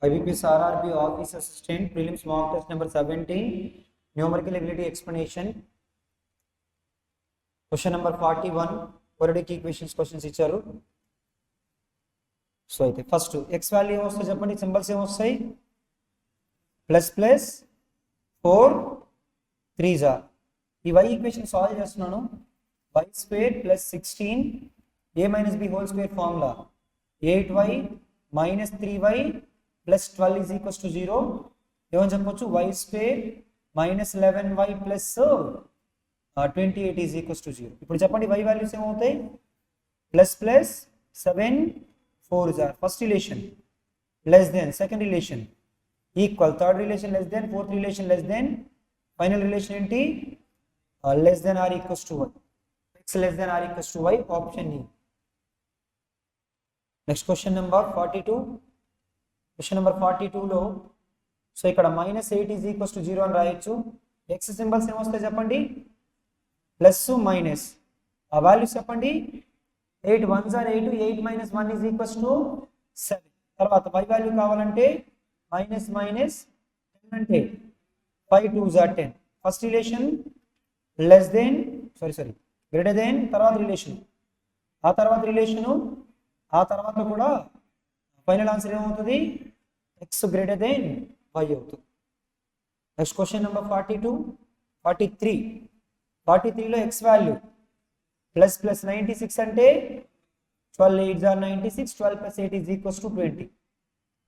IBPS RRB Office Assistant Prelims Mock Test number 17 Numerical Ability Explanation Question number 41 Quadratic Equations questions ఇచ్చారు. So అయితే first x value ఏమొస్తాయి చెప్పండి, symbols ఏమొస్తాయి, plus plus 4 3s are. ఈ y equation solve చేస్తున్నాను. y square plus 16 a minus b whole square formula 8y minus 3y plus 12 is equals to 0. ఏమని చెప్పొచ్చు, y square minus 11y plus 28 is equals to 0. ఇప్పుడు చెప్పండి y values ఏమవుతాయి, plus plus 7 4s are. First relation less than, second relation equal, third relation less than, fourth relation less than, final relation ఏంటి, less than or equals to y. x less than or equals to y, option E. Next question number 42. Question number 42లో so ఇక్కడ minus 8 is equals to 0 అని రాయొచ్చు. X symbols ఏమొస్తాయి చెప్పండి, plus minus, ఆ values చెప్పండి. 8 1s are 8, 8 minus 1 is equals to 7. తర్వాత y value కావాలంటే మైనస్ మైనస్ 10 అంటే 5 2s are 10. First relation less than greater than, తర్వాత రిలేషన్, ఆ తర్వాత రిలేషను, ఆ తర్వాత కూడా ఫైనల్ ఆన్సర్ ఏమవుతుంది, x గ్రేటర్ దెన్ y అవుతుంది. నెక్స్ట్ క్వశ్చన్ నెంబర్ 42 43లో x వాల్యూ ప్లస్ ప్లస్ 96 అంటే 12 8s are 96, 12 plus 8 is equals to 20.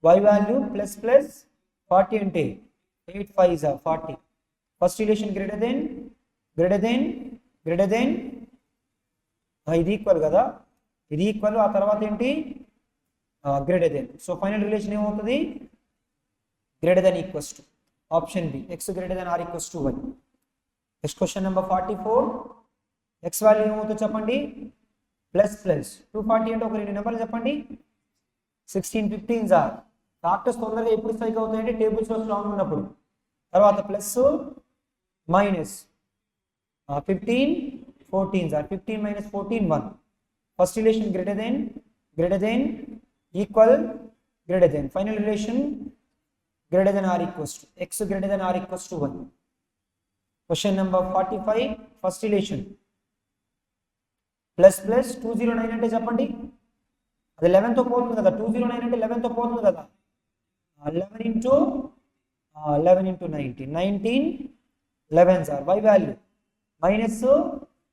y value plus plus 40 అంటే 8 5s or 40. First relation greater than ఇది ఈక్వల్ కదా, ఇది ఈక్వల్, ఆ తర్వాత ఏంటి greater than. So final relation ఏమవుతుంది, greater than equals to, option B, x greater than or equals to y. Next question number 44. x value ఏమవుతుంది చెప్పండి, plus plus 240 అంటే ఒక రెండు నెంబర్లు చెప్పండి. 16 15s ఆర్. ఫ్యాక్టర్స్ తొందరగా ఎప్పుడు స్ట్రైక్ అవుతాయంటే టేబుల్స్లో స్ట్రాంగ్ ఉన్నప్పుడు. తర్వాత plus minus 15 14s are. 15 minus 14 1. First relation greater than equal, greater than, final relation greater than or equals to, x greater than or equals to 1. Question number 45. ఫస్ట్ రిలేషన్ ప్లస్ ప్లస్ 209 అంటే చెప్పండి, అది 11తో పోతుంది కదా, 209 అంటే 11తో పోతుంది కదా, 11 into 19 11s are. y value minus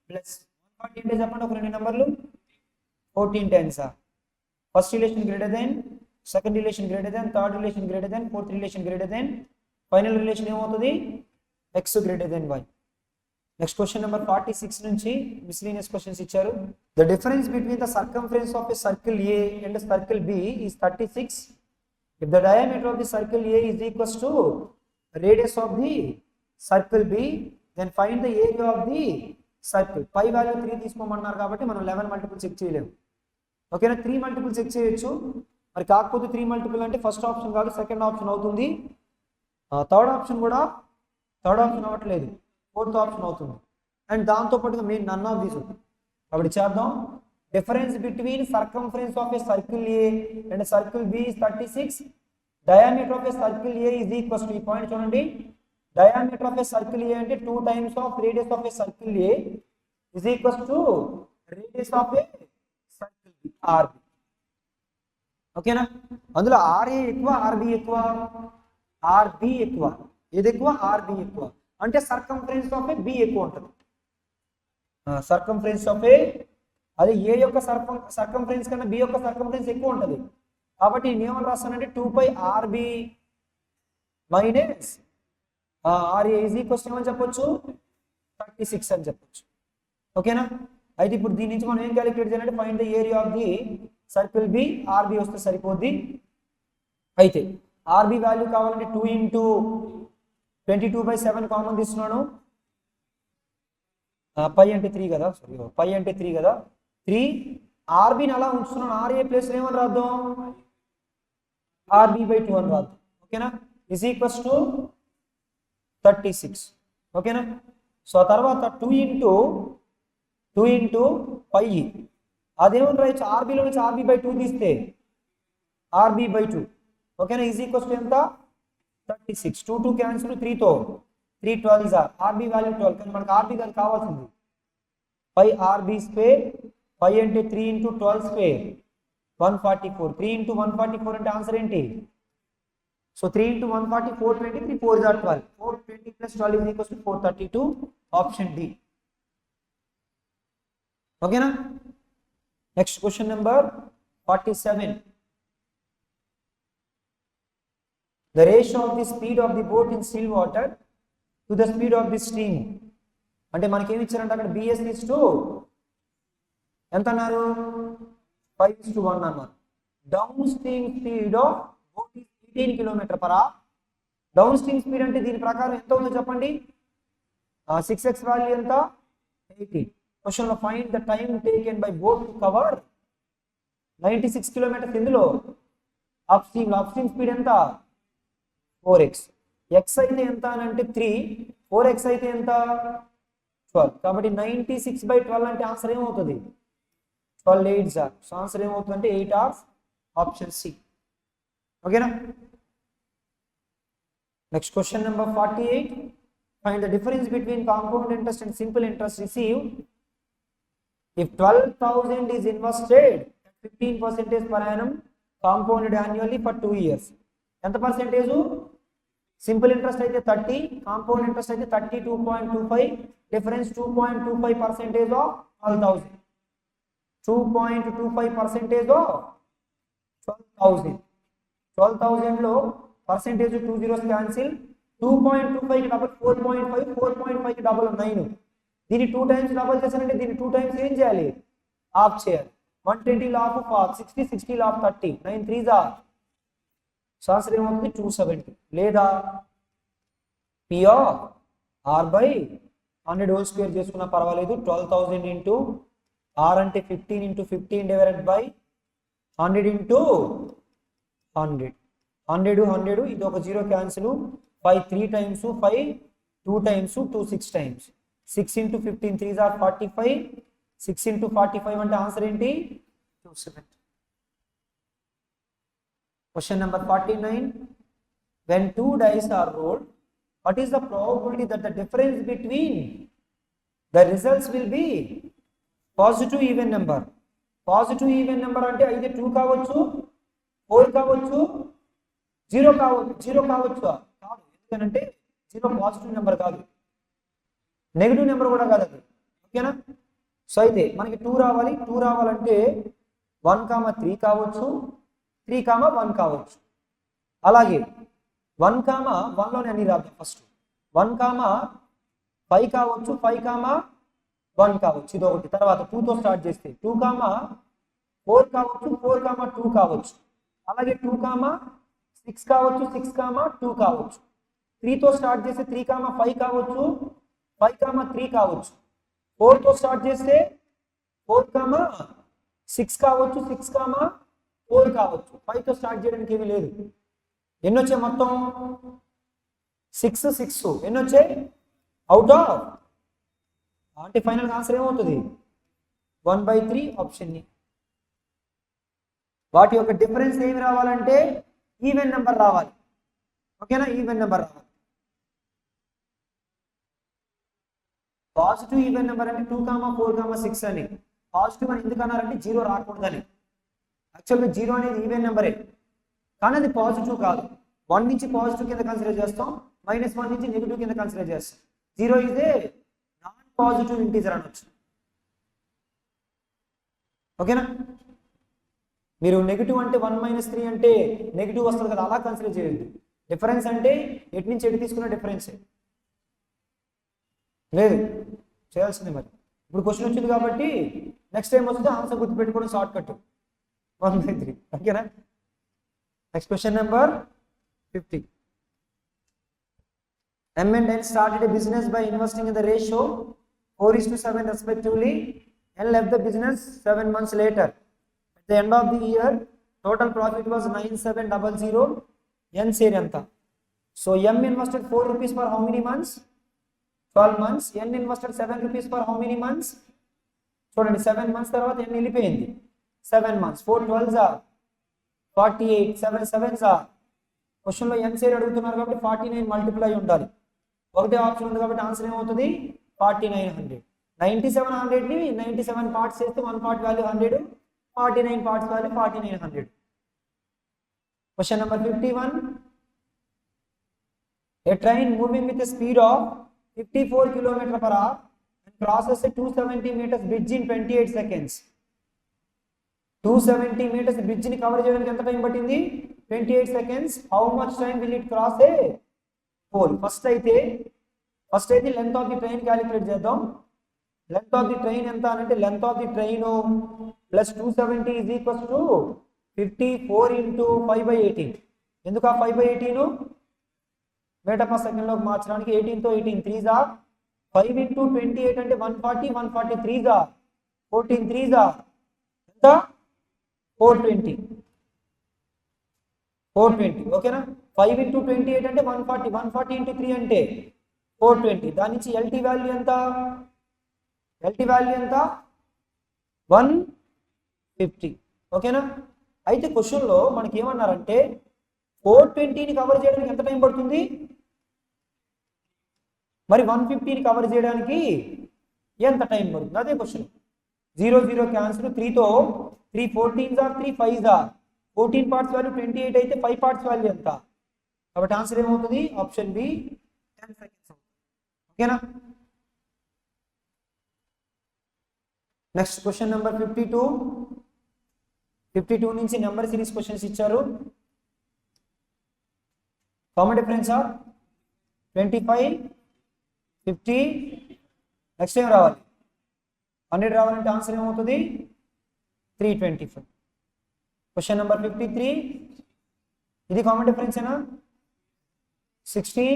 plus 140 అంటే చెప్పండి ఒక రెండు నెంబర్లు, 14 10s are. First relation greater than, second relation greater than, third relation greater than, fourth relation greater than, final relation ఏమవుతుంది, x greater than y. Next question number 46 నుంచి miscellaneous questions ఇచ్చారు. The difference between the circumference of a circle A and circle B is 36. If the diameter of the circle A is equals to radius of the circle B, then find the area of the circle. Pi value 3 తీసుకోమన్నారు కాబట్టి మనం 11 multiple check చేయలేము. ఓకేనా, 3 multiple check చేయొచ్చు. మరి కాకపోతే 3 multiple అంటే first option కాదు, సెకండ్ ఆప్షన్ అవుతుంది. థర్డ్ ఆప్షన్ అవ్వట్లేదు, ఫోర్త్ ఆప్షన్ అవుతుంది. అండ్ దాంతోపాటుగా మెయిన్ నన్ ఆఫ్ దీస్ ఉంది. కాబట్టి చేద్దాం. Difference between circumference of a circle A and circle B is 36. Diameter of a circle A is equals to, ఈ point చూడండి, diameter of a circle A అంటే 2 times of radius of a circle A is equals to radius of a circle B, RB. ఓకేనా, అందులో RA ఎక్కువ, RB ఎక్కువ, RB ఎక్కువ. ఏది ఎక్కువ, RB ఎక్కువ. అంటే సర్కంఫరెన్స్ ఆఫ్ ఏ B ఎక్కువ ఉంటుంది. సర్కంఫరెన్స్ ఆఫ్ ఏ, అది A యొక్క సర్కంఫరెన్స్ కన్నా B యొక్క సర్కంఫరెన్స్ ఎక్కువ ఉంటుంది. కాబట్టి నేను ఏమని రాస్తానంటే 2πRB minus RA is equals to ఏమని చెప్పొచ్చు, 36 అని చెప్పొచ్చు. ఓకేనా, అయితే ఇప్పుడు దీని నుంచి మనం ఏం క్యాలిక్యులేట్ చేయాలంటే find the area of the circle B. RB వస్తే సరిపోద్ది. అయితే RB వాల్యూ కావాలంటే 2 ఇంటూ 22/7 కామన్ తీస్తున్నాను. పై అంటే 3 కదా, పై అంటే 3 కదా, 3 RBని అలా ఉంచుతున్నాను. RA ప్లేస్ ఏమని రాద్దాం, RB/2 అని రాద్దాం. ఓకేనా, ఈజ్ ఈక్వల్స్ టు 36. ఓకేనా, సో ఆ తర్వాత 2 ఇంటూ పై, అదేమని రాయొచ్చు, RBలో నుంచి RB/2 తీస్తే RB/2 ఓకేనా, ఈజ్ ఈక్వల్స్ టు ఎంత 36. 2 2 క్యాన్సిల్, 3 తో 3 12 ఆర్ ఆర్బీ వాల్యూ 12, కానీ మనకు ఆర్బీ కాదు కావాల్సింది 5 ఆర్బీ స్క్వేర్. 5 అంటే 3 ఇంటూ 12 స్క్వేర్ 144. 3 ఇంటూ 144 అంటే ఆన్సర్ ఏంటి? So 3 into 140 420, 3 4 are 12. 420 plus 12 is equals to 432. Option D. ఓకేనా. Next question number 47. The ratio of the speed of the boat in still water to the speed of the stream. అంటే మనకి ఏమి ఇచ్చారంటే అక్కడ BS is to ఎంత అన్నారు? 5:1 అన్నారు. Down stream speed of boat is 18 km/h. Down stream speed అంటే దీని ప్రకారం ఎంత ఉందో చెప్పండి. 6x వాల్యూ ఎంత? 80. క్వశ్చన్ లో find the time taken by boat to cover 96 km. ఇందులో అప్ స్ట్రీమ్ స్పీడ్ ఎంత? 4x. x అయితే ఎంత అని అంటే 3, 4x అయితే ఎంత? 12. కాబట్టి 96/12 అంటే ఆన్సర్ ఏమవుతుంది? 12 8s are. సో ఆన్సర్ ఏమవుతుంది అంటే 8 hours. Option C. ఓకేనా. Next question number 48. Find the difference between compound interest and simple interest received if 12,000 is invested at 15% per annum compounded annually for 2 years. ఎంత percentage? Simple interest అయితే 30, compound interest అయితే 32.25. Difference 2.25% of 12,000. 2.25% of 12,000. 12,000 లో percentage 2 zeros cancel. 2.25 కి double 4.5, 4.5 కి double 9. దీన్ని 2 times double చేశానంటే దీన్ని 2 times ఏం చేయాలి? ఆఫ్ చేయాలి. 120 లాఫ్ ఆఫ్ 60, 60 లాఫ్ 30, 9 3s are. సో ఆన్సర్ ఏమవుతుంది? 270. లేదా P of R by 100 whole square చేసుకున్నా పర్వాలేదు. 12,000 ఇంటూ ఆర్ అంటే 15 ఇంటూ 15 డివైడెడ్ బై 100 ఇంటూ 100. 100 ఇది ఒక 0 cancel. 5 3 times, 5 2 times, 2 6 times. 6 into 15 3s are 45. 6 into 45 అంటే ఆన్సర్ ఏంటి? 270. Question number 49. When 2 dice are rolled, what is the probability that the difference between the results will be positive even number? Positive even number అంటే అయితే 2 కావచ్చు, 4 కావచ్చు, 0 కావచ్చు. 0 కావచ్చు కాదు, ఎందుకంటే 0 పాజిటివ్ నెంబర్ కాదు, నెగిటివ్ నెంబర్ కూడా కాదు అది. ఓకేనా. సో అయితే మనకి 2 రావాలి. 2 రావాలంటే 1, 3 కావచ్చు, 3, 1 కావచ్చు. అలాగే 1, 1లోనే అన్ని రాద్దాం. ఫస్ట్ 1, 5 కావచ్చు, 5, 1 కావచ్చు, ఇది ఒకటి. తర్వాత 2తో స్టార్ట్ చేస్తే 2, 4 కావచ్చు, 4, 2 కావచ్చు. అలాగే 2, 6 కావచ్చు, 6, 2 కావచ్చు. 3తో స్టార్ట్ చేస్తే 3, 5 కావచ్చు, 5, 3 కావచ్చు. 4తో స్టార్ట్ చేస్తే 4, 6 కావచ్చు, 6, 4 కావచ్చు. 5తో స్టార్ట్ చేయడానికి ఏమీ లేదు. ఎన్ని వచ్చాయి మొత్తం? 6 6. ఎన్ని వచ్చాయి? అవుట్ ఆఫ్ అంటే ఫైనల్ ఆన్సర్ ఏమవుతుంది? 1/3. ఆప్షన్ ని. వాటి యొక్క డిఫరెన్స్ ఏమి రావాలంటే ఈవెన్ నెంబర్ రావాలి. ఓకేనా, ఈవెన్ నెంబర్ రావాలి. పాజిటివ్ ఈవెన్ నెంబర్ అంటే 2, 4, 6 అని. పాజిటివ్ అని ఎందుకు అన్నారంటే 0 రాకూడదని. యాక్చువల్గా 0 అనేది ఈవెన్ నెంబరే, కానీ అది పాజిటివ్ కాదు. 1 నుంచి పాజిటివ్ కింద కన్సిడర్ చేస్తాం, -1 నుంచి నెగిటివ్ కింద కన్సిడర్ చేస్తాం. 0 is a non positive integer అనొచ్చు. ఓకేనా. మీరు నెగిటివ్ అంటే 1 - 3 అంటే నెగిటివ్ వస్తుంది కదా, అలా కన్సిడర్ చేయొద్దు. డిఫరెన్స్ అంటే ఎటు నుంచి ఎటు తీసుకున్న డిఫరెన్సే లేదు, చేయాల్సిందే. మరి ఇప్పుడు క్వశ్చన్ వచ్చింది కాబట్టి నెక్స్ట్ టైం వస్తే ఆన్సర్ గుర్తుపెట్టుకోవడం షార్ట్ కట్ 1/3. ఓకేనా. Next question number 50. M and N started a business by investing in the ratio 4:7 respectively. N left the business 7 months later. At the end of the year, total profit was 9700. N share anta. So M invested 4 rupees for how many months? 12 months. N invested 7 rupees for how many months? చూడండి, 7 months తర్వాత N వెళ్ళిపోయింది. 7 months. 4 12s are 48. 7 7s are క్వశ్చన్లో n side అడుగుతున్నారు కాబట్టి 49 multiple అయి ఉండాలి. ఒకటే option ఉంది కాబట్టి ఆన్సర్ ఏమవుతుంది 4900. 9700ని 97 పార్ట్స్ చేస్తే 1 part value 100, 49 parts value 4900. Question number 51. A train moving with a speed of 54 km/h and crosses a 270 meters bridge in 28 seconds. 270 meters bridge ని కవర్ చేయడానికి ఎంత టైం పట్టింది 28 seconds. How much time will it cross a pole? First అయితే length of the train calculate చేద్దాం. Length of the train ఎంత అంటే length of the train plus 270 is equals to 54 into 5/18. ఎందుకు ఆ 5/18 మీటర్ పర్ సెకండ్ లోకి మార్చడానికి 18 తో 18 3 జా 5 ఇంటూ 28 అంటే 140, 143 జా 14 3 జా ఎంత 420. ఓకేనా. 5 ఇంటూ 28 అంటే 140, 140 ఇంటూ 3 అంటే 420. దాని నుంచి ఎల్టీ వాల్యూ ఎంత 150. ఓకేనా. అయితే క్వశ్చన్లో మనకి ఏమన్నారంటే 420ని కవర్ చేయడానికి ఎంత టైం పడుతుంది, మరి 150ని కవర్ చేయడానికి ఎంత టైం పడుతుంది, అదే క్వశ్చన్. 0 0 క్యాన్సిల్, 3తో 3 14 ఆర్ 3 5 ఆర్ 14 పార్ట్స్ వాల్యూ 28 అయితే 5 పార్ట్స్ వాల్యూ ఎంత, కాబట్టి ఆన్సర్ ఏమవుతుంది ఆప్షన్ బి 10 seconds. ఓకేనా. నెక్స్ట్ క్వశ్చన్ నెంబర్ 52 నుంచి నెంబర్ సిరీస్ క్వశ్చన్స్ ఇచ్చారు. Common difference 25 50. నెక్స్ట్ ఏం రావాలి 100 రావాలంటే ఆన్సర్ ఏమవుతుంది 325. Question number 53. ఇది కామన్ డిఫరెన్స్ ఏనా 16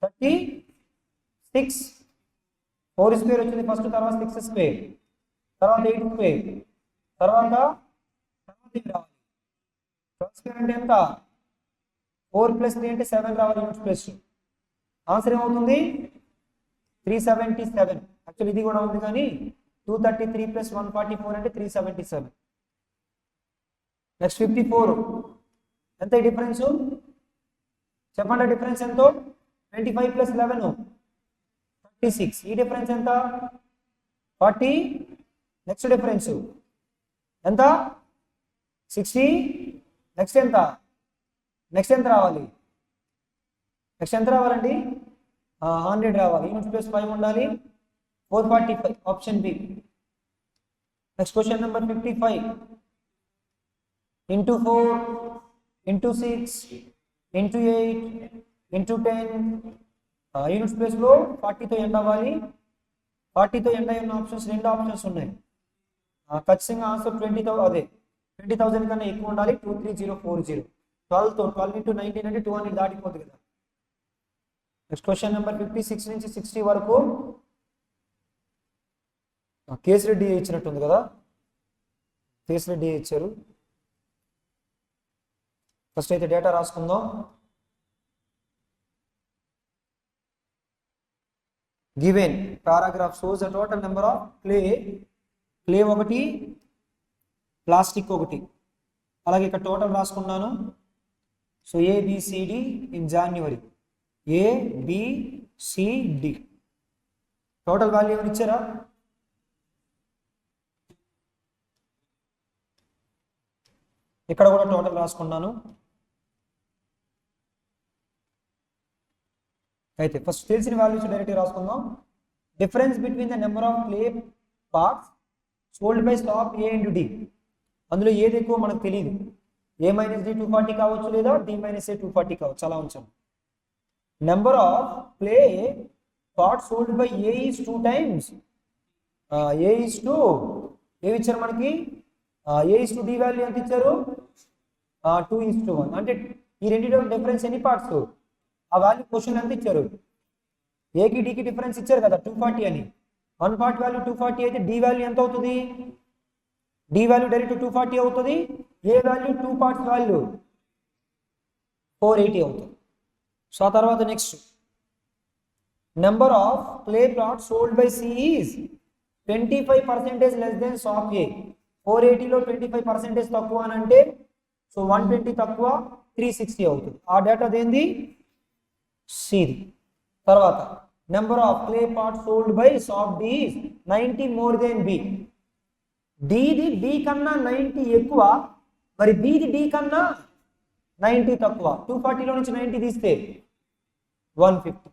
36 4 స్క్వేర్ వచ్చింది ఫస్ట్, తర్వాత 6 స్క్వేర్, తర్వాత 8 స్క్వేర్, తర్వాత ఏం రావాలి 12 స్క్వేర్ అంటే ఎంత 4 + 3 అంటే 7 రావాలి యూనిట్స్ ప్లస్. ఆన్సర్ ఏమవుతుంది 377. యాక్చువల్లీ ఇది కూడా ఉంది కానీ 233 + 144 అంటే 377. నెక్స్ట్ 54. ఎంత ఈ డిఫరెన్స్ చెప్పండి, డిఫరెన్స్ ఎంతో 25 + 11 36. ఈ డిఫరెన్స్ ఎంత 40. నెక్స్ట్ డిఫరెన్స్ ఎంత 60. నెక్స్ట్ ఎంత రావాలి రావాలండి 100 రావాలి. యూనిట్స్ ప్లస్ 5 ఉండాలి 445. Option B. Next question number 55. Into 4 into 6 into 8 into 10 units ప్లేస్లో 40తో ఎండ్ అవ్వాలి. 40తో ఎండ్ అయ్యి ఉన్న ఆప్షన్స్ 2 ఆప్షన్స్ ఉన్నాయి. ఖచ్చితంగా ఆన్సర్ 20,000 కన్నా ఎక్కువ ఉండాలి. 23040. 12తో 12 ఇంటూ 19 అంటే 200 దాటిపోతుంది కదా. నెక్స్ట్ క్వశ్చన్ నెంబర్ 56 నుంచి 60 వరకు కేసరి డి ఇచ్చినట్టుంది కదా, కేసరి డి ఇచ్చారు. ఫస్ట్ అయితే డేటా రాసుకుందాం. Given paragraph shows the total number of clay 1, plastic 1. అలాగే ఇక్కడ టోటల్ రాసుకున్నాను. So ABCD in January, ABCD total value ఏమైనా ఇచ్చారా? ఇక్కడ కూడా టోటల్ రాసుకున్నాను. అయితే ఫస్ట్ తెలిసిన వాల్యూస్ డైరెక్ట్గా రాసుకుందాం. Difference between the number of clay parts sold by stock A and D. అందులో ఏది ఎక్కువ మనకు తెలియదు. A - D 240 కావచ్చు, లేదా D - A 240 కావచ్చు. అలా ఉంచాం. Number of clay parts sold by A is 2 times. ఏమి ఇచ్చారు మనకి A/D వాల్యూ ఎంత ఇచ్చారు 2:1. అంటే ఈ రెండింటి డిఫరెన్స్ ఎన్ని పార్ట్స్, ఆ వాల్యూ క్వశ్చన్ ఎంత ఇచ్చారు. ఏకి డికి డిఫరెన్స్ ఇచ్చారు కదా 240 అని. 1 పార్ట్ వాల్యూ 240 అయితే D వాల్యూ ఎంత అవుతుంది, D వాల్యూ డైరెక్ట్ 240 అవుతుంది. A వాల్యూ 2 పార్ట్స్ వాల్యూ 480 అవుతుంది. సో ఆ తర్వాత next number of clay parts sold by C is 25% less than soft A. 480లో 25% తక్కువ అని అంటే సో 120 తక్కువ, 360 అవుతుంది. ఆ డేటా దేంది సిది. తర్వాత number of clay parts sold by shop D 90 more than B. డిది డి కన్నా 90 ఎక్కువ, మరి బిది డి కన్నా 90 తక్కువ. 240లో నుంచి 90 తీస్తే 150.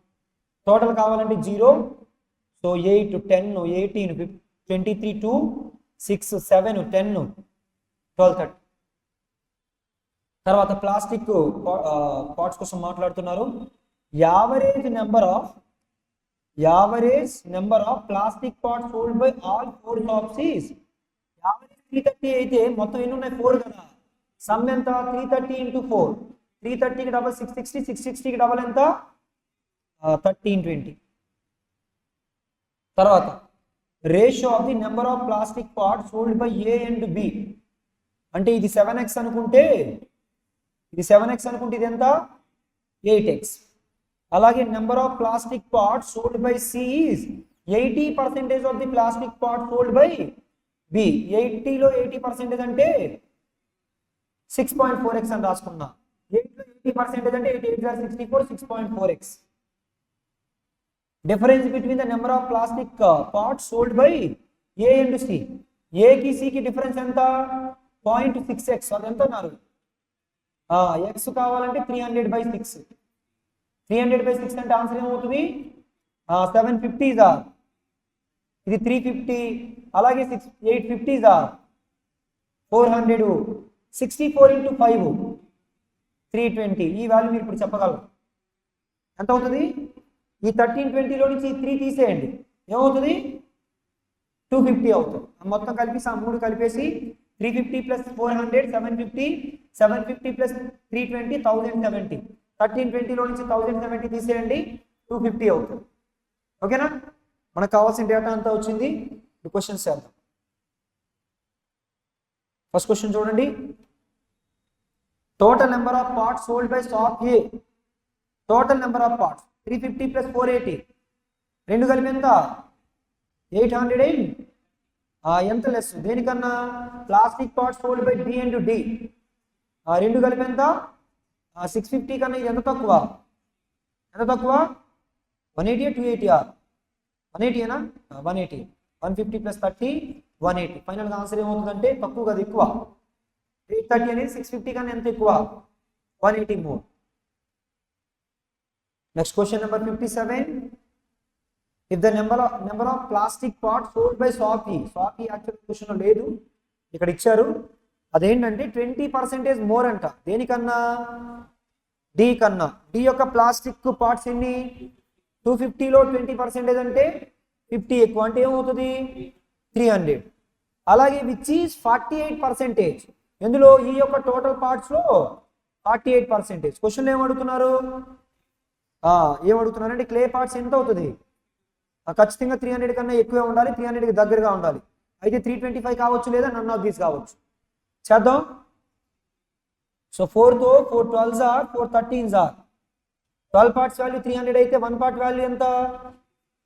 టోటల్ కావాలంటే 0. సో 8 10 18 23 2 6 7 10 12 30. తర్వాత ప్లాస్టిక్ పార్ట్స్ కోసం మాట్లాడుతున్నారు. Average number of plastic parts sold by all 4 shops is. Average 330 అయితే మొత్తం ఎన్ని ఉన్నాయి 4 కదా. సమ్ ఎంత 330 into 4. 330కి డబల్ 660, 660కి డబల్ ఎంత 1320. తర్వాత ratio of the number of plastic parts sold by A and B. అంటే ఇది 7x అనుకుంటే ఇది ఇది ఎంత 8x. అలాగే number of plastic parts sold by C is 80% of the plastic part sold by B. 80లో 80% అంటే 6.4x అని రాసుకున్నా. 8లో 80% అంటే 8 8 64 6.4x. Difference between the number of plastic parts sold by A and C. ఏకి సికి డిఫరెన్స్ ఎంత 0.6x. అది ఎంత అన్నారు x కావాలంటే 300/6. 300/6 అంటే ఆన్సర్ ఏమవుతుంది 750 ఇది 350. అలాగే 850 400. 64 into 5 320. ఈ వాల్యూ మీరు ఇప్పుడు చెప్పగలరు ఎంత అవుతుంది. ఈ 1320లో నుంచి 3 తీసేయండి ఏమవుతుంది 250 అవుతుంది. మొత్తం కలిపి 3 కలిపేసి 350 plus 400 750. 750 plus 320 1070. 1320లో నుంచి 1070 తీసేయండి 250 అవుతుంది. ఓకేనా, మనకు కావాల్సిన డేటా అంతా వచ్చింది. క్వశ్చన్స్ చేద్దాం. ఫస్ట్ క్వశ్చన్ చూడండి. Total number of parts sold by shop A. Total number of parts 350 plus 480 రెండు కలిపి ఎంత 800. ఎంత లెస్ దేనికన్నా plastic parts sold by B and D. రెండు కలిపి ఎంత 650 కన్నా ఇది ఎంత తక్కువ 180 280 180 ఏనా 180. 150 plus 30 180. ఫైనల్గా ఆన్సర్ ఏమవుతుందంటే తక్కువ కదా ఎక్కువ. 830 అనేది 650 కన్నా ఎంత ఎక్కువ 180 more. Next question number 57. If the number of plastic parts sold by shop E. Actual question లేదు, ఇక్కడ ఇచ్చారు. అదేంటంటే 20% మోర్ అంట. దేనికన్నా డి కన్నా. డి యొక్క ప్లాస్టిక్ పార్ట్స్ ఎన్ని 250లో 20% అంటే 50 ఎక్కువ అంటే ఏమవుతుంది 300. అలాగే విచ్ ఈజ్ 48%. ఎందులో ఈ యొక్క టోటల్ పార్ట్స్ లో 48%. క్వశ్చన్ ఏమడుగుతున్నారంటే క్లే పార్ట్స్ ఎంత అవుతుంది ఖచ్చితంగా 300 కన్నా ఎక్కువే ఉండాలి, 300కి దగ్గరగా ఉండాలి. అయితే 325 కావచ్చు లేదా నన్ ఆఫ్ దీస్ కావచ్చు. చేద్దాం. So 4తో 4 12s 4 13s 12 parts value 300 అయితే 1 పార్ట్ వాల్యూ ఎంత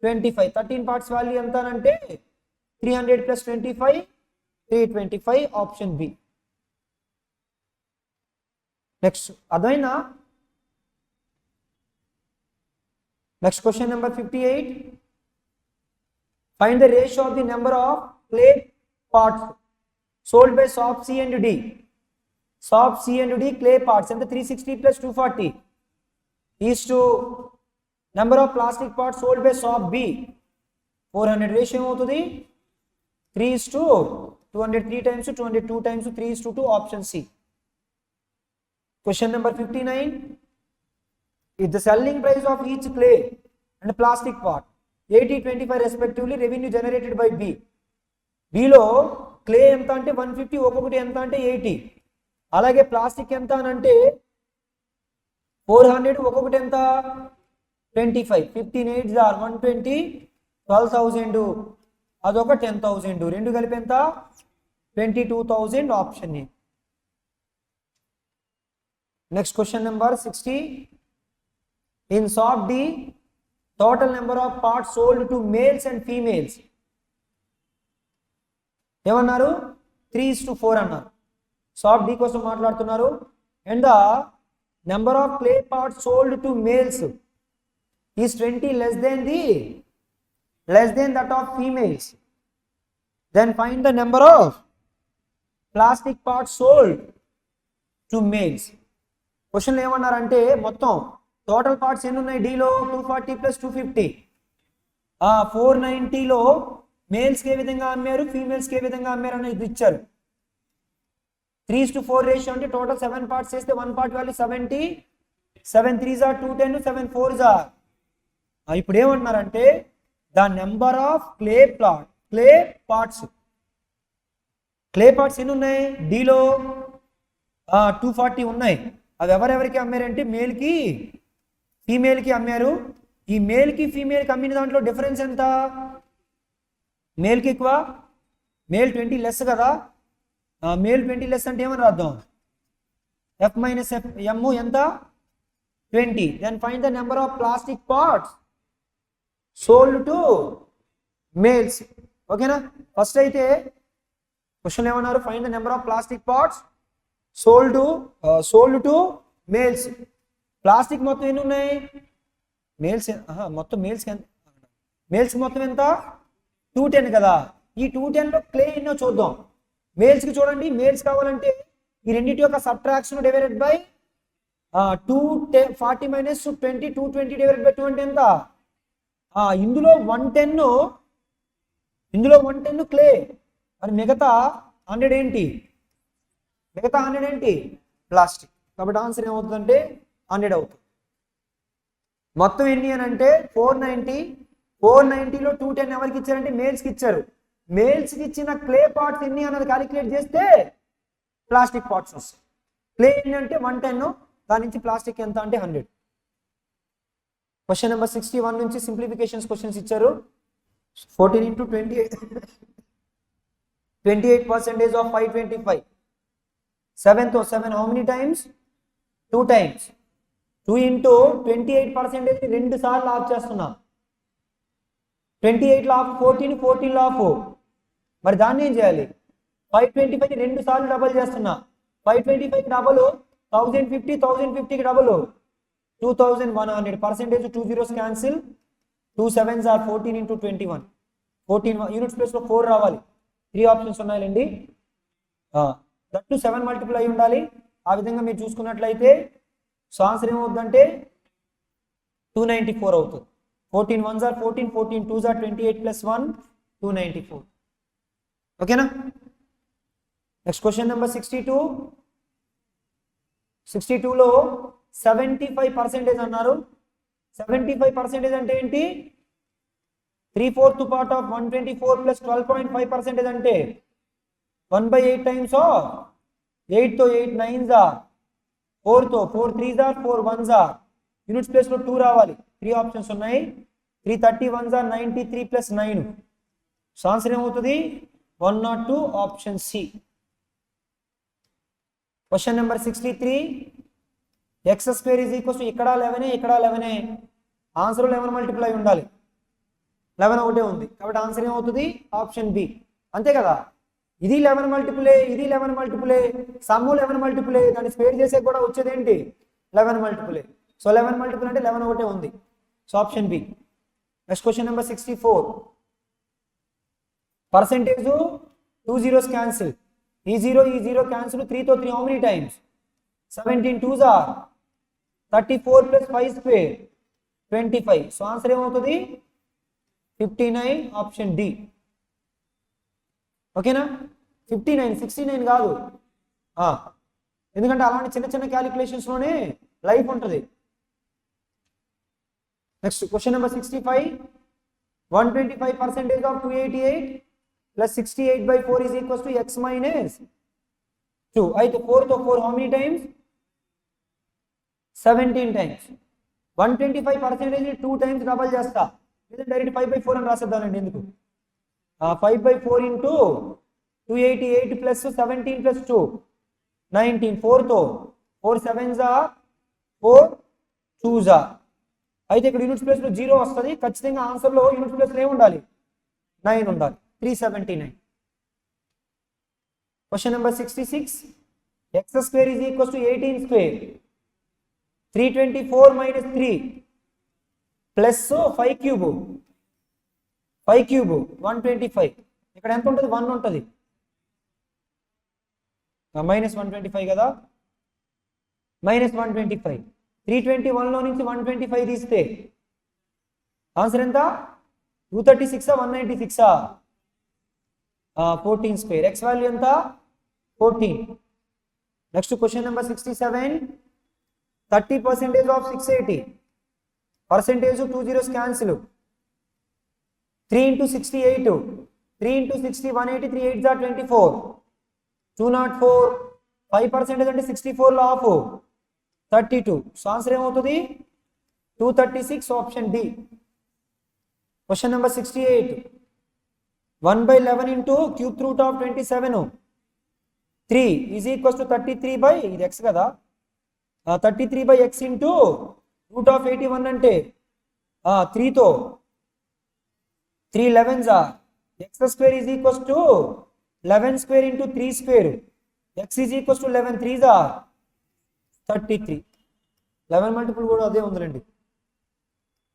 25. 13 పార్ట్స్ వాల్యూ ఎంత అంటే 300 plus 25 325. Option B. నెక్స్ట్ అదైనా next question number 58. Find the ratio of the number of clay parts sold by shop C and D. Shop C and D clay parts and the 360 plus 240 is to number of plastic parts sold by shop B. 400 ratio అవుతుంది 3:200. 3 times 200 2 times 3:2. Option C. Question number 59. If the selling price of each clay and plastic part 80-25 respectively, revenue generated by B. Bలో clay ఎంత అంటే 150, ఒక్కొక్కటి ఎంత అంటే 80. అలాగే plastic ఎంత అని అంటే 400, ఒక్కొక్కటి ఎంత 25. 15 8s 120, 12,000 అదొక 10,000. రెండు కలిపి ఎంత 22,000. Option A. Next question number 60. In shop D, total number of parts sold to males and females ఏమన్నారు 3:4 అన్నారు. షాప్ డి కోసం మాట్లాడుతున్నారు. And the number of clay pots sold to males is 20 less than that of females. Then find the number of plastic parts sold to males. క్వశ్చన్లు ఏమన్నారంటే మొత్తం total parts ఎన్ని ఉన్నాయి డీలో 240 + 250. 490లో మేల్స్కి ఏ విధంగా అమ్మారు, ఫీమేల్స్కి ఏ విధంగా అమ్మారు అనేది ఇచ్చారు. 3:4 రేషియో అంటే టోటల్ 7 పార్ట్స్ చేస్తే 1 part value 70, 7 3s are 210, 7 4s are. ఇప్పుడు ఏమంటున్నారంటే the number of clay parts ఎన్ని ఉన్నాయి డీలో 240 ఉన్నాయి. అవి ఎవరెవరికి అమ్మారంటే మేల్కి ఫీమేల్కి అమ్మారు. ఈ మేల్కి ఫీమేల్కి అమ్మిన దాంట్లో డిఫరెన్స్ ఎంత? మేల్కి ఎక్కువ, మేల్ 20 లెస్ కదా. మేల్ 20 లెస్ అంటే ఏమని రాద్దాం? F - F M ఎంత? 20. Then find the number of plastic parts sold to males. ఓకేనా? ఫస్ట్ అయితే క్వశ్చన్ ఏమన్నారు? Find the number of plastic parts sold to males. Plastic మొత్తం ఎన్ని ఉన్నాయి? మొత్తం మేల్స్ మొత్తం ఎంత? 210 కదా. ఈ 210లో క్లే ఎన్నో చూద్దాం. మేల్స్కి చూడండి, మేల్స్ కావాలంటే ఈ రెండింటి యొక్క subtraction divided by 240 - 20, 220 divided by 2 అంటే ఎంత? ఇందులో 110 క్లే, మరి మిగతా 100 ఏంటి? ప్లాస్టిక్. కాబట్టి ఆన్సర్ ఏమవుతుందంటే 100 అవుతుంది. మొత్తం ఎన్ని అని అంటే 490లో 210 ఎవరికి ఇచ్చారంటే మేల్స్కి ఇచ్చారు. మేల్స్కి ఇచ్చిన క్లే పార్ట్స్ ఎన్ని అన్నది క్యాలిక్యులేట్ చేస్తే ప్లాస్టిక్ పార్ట్స్ వస్తాయి. క్లే ఎన్ని అంటే 110, దాని నుంచి ప్లాస్టిక్ ఎంత అంటే 100. క్వశ్చన్ నెంబర్ 61 నుంచి సింప్లిఫికేషన్స్ క్వశ్చన్స్ ఇచ్చారు. 14 × 28% of 525. 7తో 7 how many times? 2 times. 2 × 28% 2 సార్లు ఆఫ్ చేస్తున్నా. 28లో ఆఫ్ 14లో ఆఫ్. మరి దాన్ని ఏం చేయాలి? 525 2 సార్లు డబల్ చేస్తున్నా. 525 డబల్ 1050కి double 2100. Percentage 2 zeros cancel. 2 7s are 14 × 21. 14 units ప్లేస్లో 4 రావాలి. 3 ఆప్షన్స్ ఉన్నాయండి. దట్టు 7 మల్టిపుల్ అయి ఉండాలి. ఆ విధంగా మీరు చూసుకున్నట్లయితే సో ఆన్సర్ ఏమవుతుందంటే 294 అవుతుంది. 14 1s are 14, 14 2s are 28 + 1 294. ఓకేనా? నెక్స్ట్ క్వశ్చన్ నెంబర్ 62లో 75% అన్నారు. 75% అంటే ఏంటి? 3/4 పార్ట్ ఆఫ్ 124 + 12.5% అంటే 1/8 times 8తో 8 9s are 4తో 4 3s are 4 1s are. Units ప్లేస్లో 2 రావాలి. 3 ఆప్షన్స్ ఉన్నాయి. 331s are 93 + 9. సో ఆన్సర్ ఏమవుతుంది? 102 option C. Question number 63 x² ఇక్కడ 11 ఇక్కడ 11. ఆన్సర్ 11 మల్టిపుల్ అయి ఉండాలి. 11 ఒకటే ఉంది కాబట్టి ఆన్సర్ ఏమవుతుంది? Option B. అంతే కదా. ఇది 11 మల్టిపులే, ఇది 11 మల్టిపులే, సమ్ము 11 మల్టిపులే. దాన్ని స్క్వేర్ చేసే కూడా వచ్చేది ఏంటి? 11 మల్టిపులే. సో 11 మల్టిపుల్ అంటే 11 ఒకటే ఉంది. So option B. Next question number 64. Percentage 2 zeros cancel. ఈ 0 క్యాన్సిల్. 3తో 3 how many times? 17 2s are 34 + 5² 25. So answer ఏమవుతుంది? 59 ఆప్షన్ డి. ఓకేనా? 59 69 కాదు. ఎందుకంటే అలాంటి చిన్న చిన్న క్యాలిక్యులేషన్స్లోనే లైఫ్ ఉంటుంది. Next question number 65. 125% of 288 + 68/4 is equals to x - 2. అయితే 4తో 4 how many times? 17 times. 125% 2 times double చేస్తా, లేదంటే డైరెక్ట్ 5/4 అని రాసేద్దానండి. ఎందుకు? 5/4 × 288 + 17 + 2 19. 4తో 4 7s are 4 2s are. అయితే ఇక్కడ యూనిట్స్ ప్లేస్లో 0 వస్తుంది. ఖచ్చితంగా ఆన్సర్లో యూనిట్స్ ప్లేస్లో ఏముండాలి? 9 ఉండాలి. 379. Question number 66. x² = 18². 324 minus 3 plus 5 cube 125. ఇక్కడ ఎంత ఉంటుంది? 1 ఉంటుంది. మైనస్ 125 కదా, మైనస్ 125. 321లో నుంచి 125 తీస్తే ఆన్సర్ ఎంత? 236 196 14 స్క్వేర్. ఎక్స్ వాల్యూ ఎంత? 14. Next question number 67. 30% of 680. Percentage 2 zeros cancel. 3 into 68. 3 into 60 180. 3 8s are 24. 204. 5% అంటే 64 లో హాఫ్ 32. సో ఆన్సర్ ఏమవుతుంది? 236 option D. Question number 68. 1/11 into cube root of 27. 3 is equals to 33 by ఇది x కదా, 33 by x into root of 81 అంటే 3 తో 3 11s are x square is equals to 11 square into 3 square. x is equals to 11 3s are 33. 11 multiple కూడా అదే ఉందండి.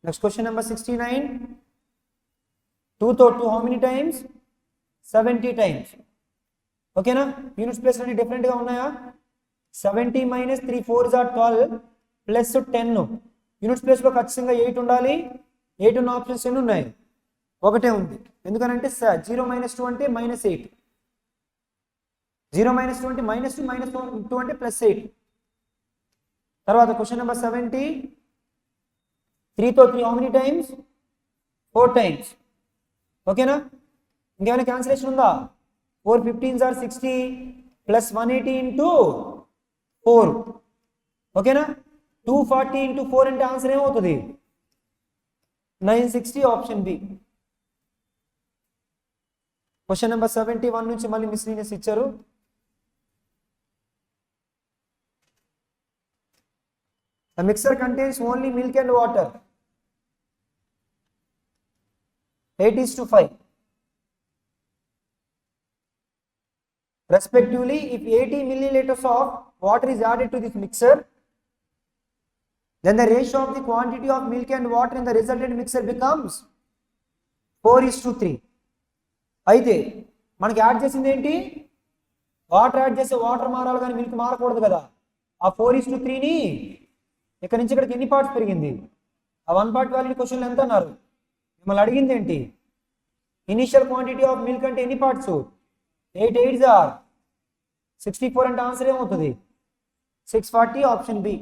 Next question number 69. 2 తో 2 how many times? 70 times. ఓకేనా? Units place అన్ని different గా ఉన్నాయా? 70 minus 3 4s are 12 plus 10. Units place లో ఖచ్చితంగా 8 ఉండాలి. 8 ఉన్న ఆప్షన్స్ ఎన్ని ఉన్నాయి? ఒకటే ఉంది. ఎందుకనంటే 0 minus 2 అంటే -8. 0 minus 2 అంటే -2 minus 2 అంటే +8. తర్వాత క్వశ్చన్ నెంబర్ 70. 3 తో 3 how many times? 4 times. ఓకేనా? ఇంకేమైనా క్యాన్సిలేషన్ ఉందా? 4 15s are 60 plus 180 into 4. ఓకేనా? 240 into 4 అంటే ఆన్సర్ ఏమవుతుంది? 960 ఆప్షన్ బి. క్వశ్చన్ నెంబర్ 71 నుంచి మళ్ళీ మిస్లీనియస్ ఇచ్చారు. The mixture contains only milk and water. 8:5. Respectively, if 80 milliliters of water is added to this mixture, then the ratio of the quantity of milk and water in the resultant mixture becomes 4:3. అయితే మనకి add చేసింది ఏంటి? Water add చేస్తే water మారాలి కానీ milk మారకూడదు కదా. ఆ 4:3ని ఇక్కడ నుంచి ఇక్కడికి ఎన్ని పార్ట్స్ పెరిగింది? ఆ 1 part వాల్యూ క్వశ్చన్లో ఎంత అన్నారు? మిమ్మల్ని అడిగింది ఏంటి? ఇనిషియల్ క్వాంటిటీ ఆఫ్ మిల్క్ అంటే ఎన్ని పార్ట్స్? 8 8s are 64 అంటే ఆన్సర్ ఏమవుతుంది? 640 ఆప్షన్ బి.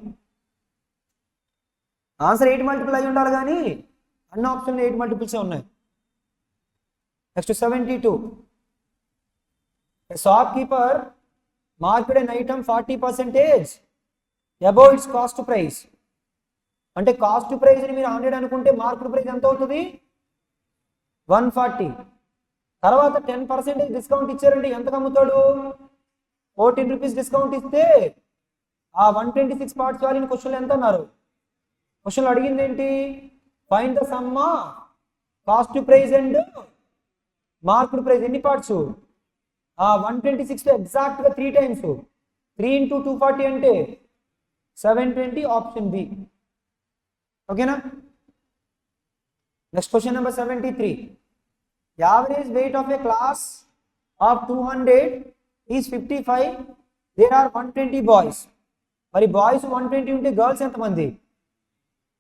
ఆన్సర్ 8 మల్టిపుల్ అయి ఉండాలి కానీ అన్ని ఆప్షన్లు 8 మల్టిపుల్సే ఉన్నాయి. Next 72. A shopkeeper marked an item 40% above its cost price. అంటే కాస్ట్ ప్రైస్ ని మీరు 100 అనుకుంటే మార్కెట్ ప్రైస్ ఎంత అవుతుంది? 140. తర్వాత 10% డిస్కౌంట్ ఇచ్చారంటే ఎంత అమ్ముతాడు? 14 రూపీస్ డిస్కౌంట్ ఇస్తే ఆ 126 పార్ట్స్ వాల్యూని క్వశ్చన్లో ఎంత అన్నారు? క్వశ్చన్లో అడిగింది ఏంటి? Find the sum cost price and market price. ఎన్ని పార్ట్స్? 126 ఎగ్జాక్ట్ గా 3 times. 3 into 240 అంటే 720 ఆప్షన్ బి. ఓకేనా? Next question number 73. Average weight of a class of 200 is 55. There are 120 boys. మరి బాయ్స్ 120 ఉంటే గర్ల్స్ ఎంతమంది?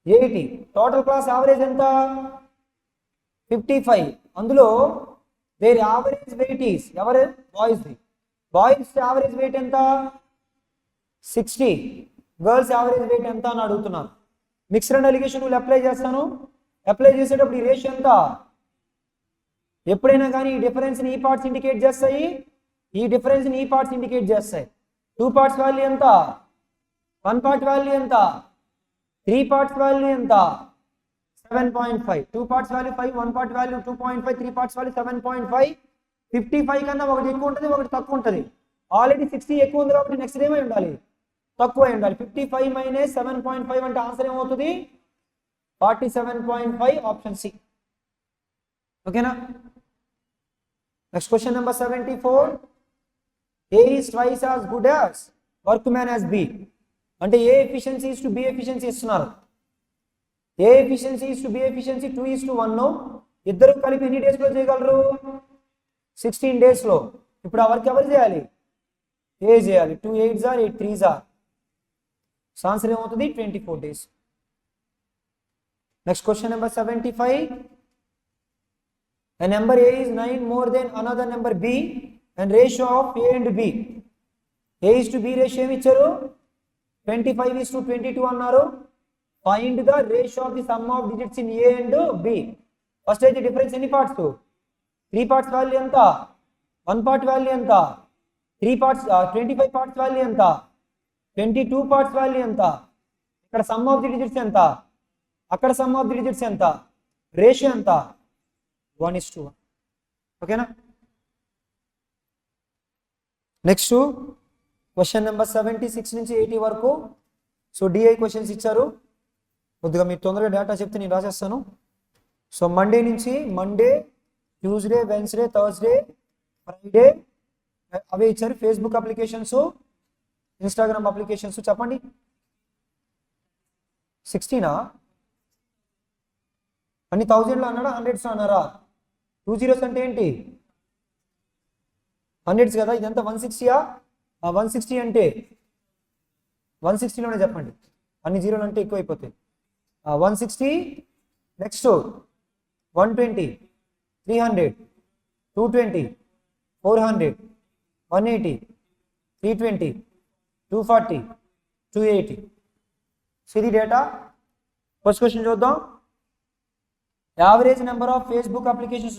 80. టోటల్ క్లాస్ యావరేజ్ ఎంత? 55. అందులో there average wait is ఎవరు? బాయ్స్ది. బాయ్స్ యావరేజ్ వెయిట్ ఎంత? 60. గర్ల్స్ యావరేజ్ వెయిట్ ఎంత అని అడుగుతున్నాను. Mixed and allegation rule apply చేస్తాను. అప్లై చేసేటప్పుడు ఈ రేషియో ఎంత? ఎప్పుడైనా కానీ ఈ డిఫరెన్స్ని ఈ పార్ట్స్ ఇండికేట్ చేస్తాయి, ఈ డిఫరెన్స్ని ఈ పార్ట్స్ ఇండికేట్ చేస్తాయి. 2 parts వాల్యూ ఎంత? 1 part వాల్యూ ఎంత? 3 parts వాల్యూ ఎంత? 7.5. 2 parts value 5, 1 part value 2.5, 3 parts value 7.5. 55 కన్నా ఒకటి ఎక్కువ ఉంటుంది, ఒకటి తక్కువ ఉంటుంది. ఆల్రెడీ 60 ఎక్కువ ఉంది కాబట్టి నెక్స్ట్ ఏమై ఉండాలి? తక్కువ ఉండాలి. 55 minus 7.5 అంటే ఆన్సర్ ఏమవుతుంది? 47.5 ఆప్షన్ సి. ఓకేనా? Next question number 74. A is twice as good as workman as B. అంటే ఏ ఎఫిషియన్సీ టు బి ఎఫిషియన్సీ ఇస్తున్నారు. ఏ ఎఫిషియన్సీ టు బి ఎఫిషియన్సీ 2:1. ఇద్దరు కలిపి ఎన్ని డేస్లో చేయగలరు? 16 డేస్లో. ఇప్పుడు ఆ వర్క్ ఎవరు చేయాలి? ఏ చేయాలి. 2 8s are 8 3s are. Answer ఏమవుతుంది? 24 days. Next question number 75. A number A is 9 more than another number B and ratio of A and B. A is to B ratio ఏమి ఇచ్చారు? 25:22 అన్నారు. Find the ratio of the sum of digits in A and B. First అయితే difference ఎన్ని parts? 3 parts value ఎంత? 1 part value ఎంత? 3 parts 25 parts value ఎంత? 22 parts value ఎంత? ఇక్కడ సమ్ ఆఫ్ ది డిజిట్స్ ఎంత? అక్కడ సమ్ ఆఫ్ ది డిజిట్స్ ఎంత? రేషియో ఎంత? 1:1. ఓకేనా? నెక్స్ట్ క్వశ్చన్ నెంబర్ 76 నుంచి 80 వరకు. సో డిఐ క్వశ్చన్స్ ఇచ్చారు. కొద్దిగా మీరు తొందరగా డేటా చెప్తే నేను రాసేస్తాను. సో మండే నుంచి Monday, Tuesday, Wednesday, Thursday, Friday అవే ఇచ్చారు. ఫేస్బుక్ అప్లికేషన్స్, ఇన్స్టాగ్రామ్ అప్లికేషన్స్ చెప్పండి. 16 అన్ని 1000లో అన్నాడా 100s అన్నారా? 2 zeros అంటే ఏంటి? 100s కదా. ఇదంతా 160. 160 అంటే 160లోనే చెప్పండి. అన్ని జీరోలు అంటే ఎక్కువ అయిపోతాయి. 160. నెక్స్ట్ 120, 300, 220, 400, 180, 320, 240, 280. సో ఇది డేటా. ఫస్ట్ క్వశ్చన్ చూద్దాం. Average number of Facebook applications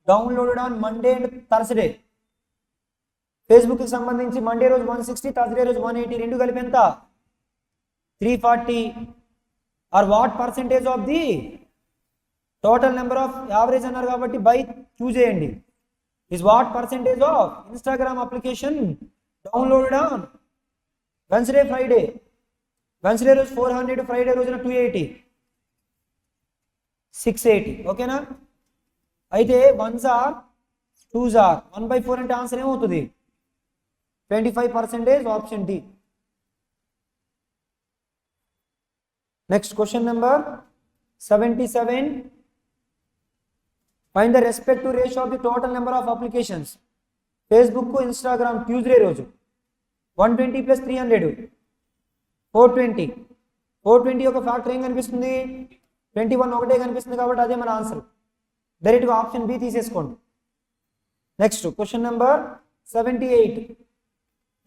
downloaded on Monday and Thursday. ఫేస్బుక్కి సంబంధించి మండే రోజు 160, థర్స్డే రోజు 180, రెండు కలిపి ఎంత? 340. Are what percentage of the total number of average అన్నారు కాబట్టి బై చూజ్ చేయండి. Is what percentage of Instagram application downloaded on Wednesday, Friday. Wednesday రోజు 400, ఫ్రైడే రోజున 280, 680. ఓకేనా? అయితే 1s are 2s are 1/4 అంటే ఆన్సర్ ఏమవుతుంది? 25%. Option D. Next question number 77. Find the respective ratio of the total number of applications. Facebook, Instagram Tuesday రోజు 120 + 300 420. 420 యొక్క factor ఏం కనిపిస్తుంది? 21 ఒకటే కనిపిస్తుంది కాబట్టి అదే మన ఆన్సర్. డైరెక్ట్గా ఆప్షన్ బి తీసేసుకోండి. Next question number 78.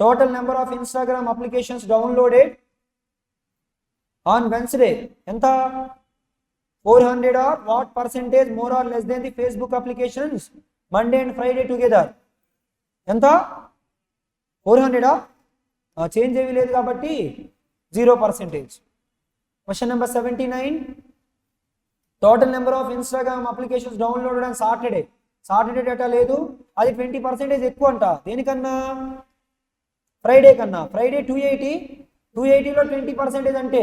Total number of Instagram applications downloaded on Wednesday ఎంత? 400. Are what percentage more or less than the Facebook applications Monday and Friday together? ఎంత? 400. చేంజ్ ఏమీ లేదు కాబట్టి 0%. Question number 79. Total number of Instagram applications downloaded on Saturday. Saturday data లేదు, అది 20% ఎక్కువ అంట. దేనికన్నా? ఫ్రైడే కన్నా. ఫ్రైడే 280. 280లో 20% అంటే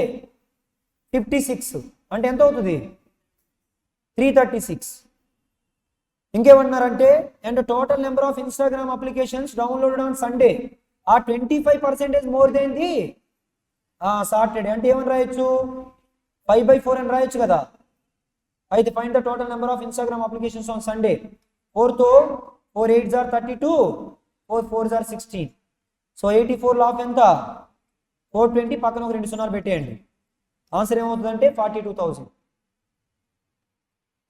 56. అంటే ఎంత అవుతుంది? 336. ఇంకేమన్నారంటే and total number of Instagram applications downloaded on Sunday ఆ 25% మోర్ దెన్ ది సాటర్డే. అంటే ఏమని రాయొచ్చు? 5/4 అని రాయొచ్చు కదా. అయితే find the total number of Instagram applications on Sunday. 4తో 4 8s are 32, 4 4s are 16. So 84లో ఆఫ్ ఎంత? 420. పక్కన ఒక 2 సున్నాలు పెట్టేయండి. ఆన్సర్ ఏమవుతుందంటే 42,000.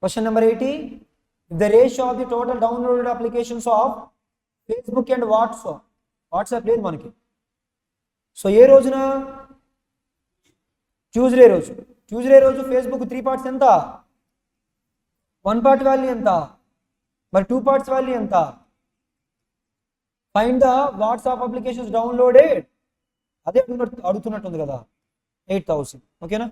Question number 80. The ratio of the total downloaded applications of Facebook and WhatsApp లేదు మనకి. సో ఏ రోజున? ట్యూస్డే రోజు. ట్యూస్డే రోజు ఫేస్బుక్ 3 పార్ట్స్ ఎంత? 1 పార్ట్ వాల్యూ ఎంత? మరి 2 పార్ట్స్ వాల్యూ ఎంత? Find the WhatsApp applications downloaded. అదే అడుగుతున్నట్టుంది కదా. 8,000. ఓకేనా?